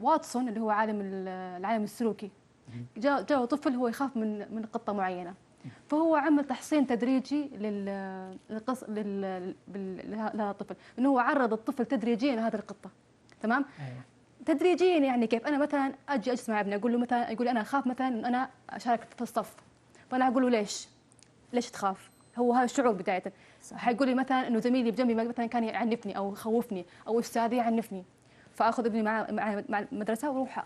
واتسون اللي هو العالم السلوكي، جاء طفل هو يخاف من قطة معينة، فهو عمل تحصين تدريجي لهذا الطفل، انه هو عرض الطفل تدريجيا لهذه القطة. تمام؟ أيوة. تدريجيا يعني كيف؟ انا مثلا اجي اجلس مع ابني اقول له مثلا، يقول لي انا اخاف مثلا ان انا اشارك في الصف، فانا اقول له ليش تخاف؟ هو هذا الشعور بداية. حيقول لي مثلا انه زميلي بجنبي مثلا كان يعنفني او يخوفني او استاذي يعنفني، فاخذ ابني مع المدرسه واروح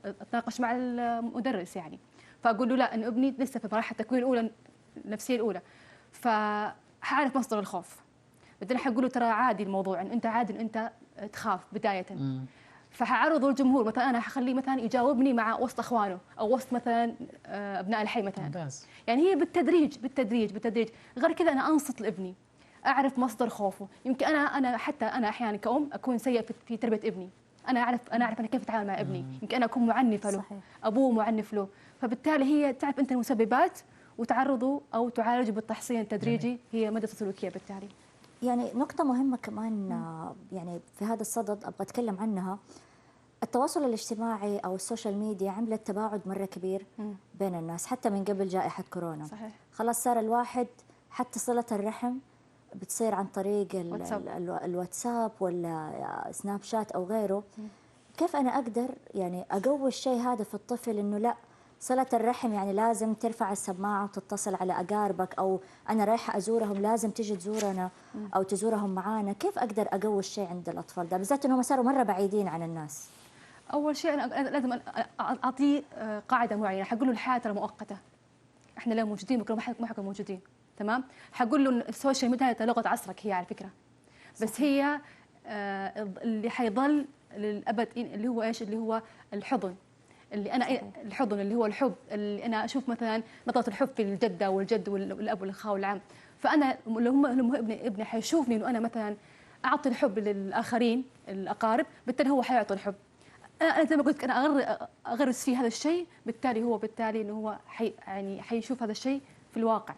اتناقش مع المدرس يعني، فاقول له لا، ان ابني لسه في مراحل التكوين الاولى، النفسيه الاولى، فحعرف مصدر الخوف. بعدين حقول له ترى عادي الموضوع، ان انت عادي ان انت تخاف بدايه. فحعرضه للجمهور، مثلا انا حخليه مثلا يجاوبني مع وسط اخوانه او وسط مثلا ابناء الحي مثلا. ممتاز. يعني هي بالتدريج. غير كذا انا انصت لابني، اعرف مصدر خوفه. يمكن انا حتى انا احيانا كأم اكون سيئه في تربيه ابني، انا اعرف انا كيف اتعامل مع ابني، يمكن انا اكون معنفه له. صحيح. ابوه معنف له، فبالتالي هي تعرف انت المسببات وتعرضه او تعالجه بالتحصين التدريجي، هي مدى السلوكيه بالتالي. يعني نقطة مهمة كمان يعني في هذا الصدد أبغى أتكلم عنها. التواصل الاجتماعي أو السوشيال ميديا عملت تباعد مرة كبير بين الناس، حتى من قبل جائحة كورونا. صحيح. خلاص صار الواحد حتى صلة الرحم بتصير عن طريق الواتساب ولا سناب شات أو غيره. كيف أنا أقدر يعني أقوي الشيء هذا في الطفل، إنه لا، صلة الرحم يعني لازم ترفع السماعة وتتصل على أقاربك، أو أنا رايحة أزورهم لازم تجي تزورنا أو تزورهم معانا. كيف أقدر أقوي الشيء عند الأطفال ده بالذات إنهم صاروا مرة بعيدين عن الناس؟ اول شيء انا لازم اعطيه قاعده معينه، حقول له الحياه ترى مؤقته، احنا لا موجودين بكره ما حكون موجودين. تمام؟ حقول له السوشيال ميديا لغه عصرك هي على فكره، بس صحيح. هي اللي حيظل للابد اللي هو ايش؟ اللي هو الحضن، اللي انا صحيح. الحضن اللي هو الحب، اللي انا اشوف مثلا نظره الحب في الجده والجد والاب والاخ والعم. فانا لما ابني حيشوفني انه انا مثلا اعطي الحب للاخرين الاقارب، بالتالي هو حيعطي الحب. انا زي ما قلت انا اغرس فيه هذا الشيء، بالتالي انه هو يعني حيشوف هذا الشيء في الواقع.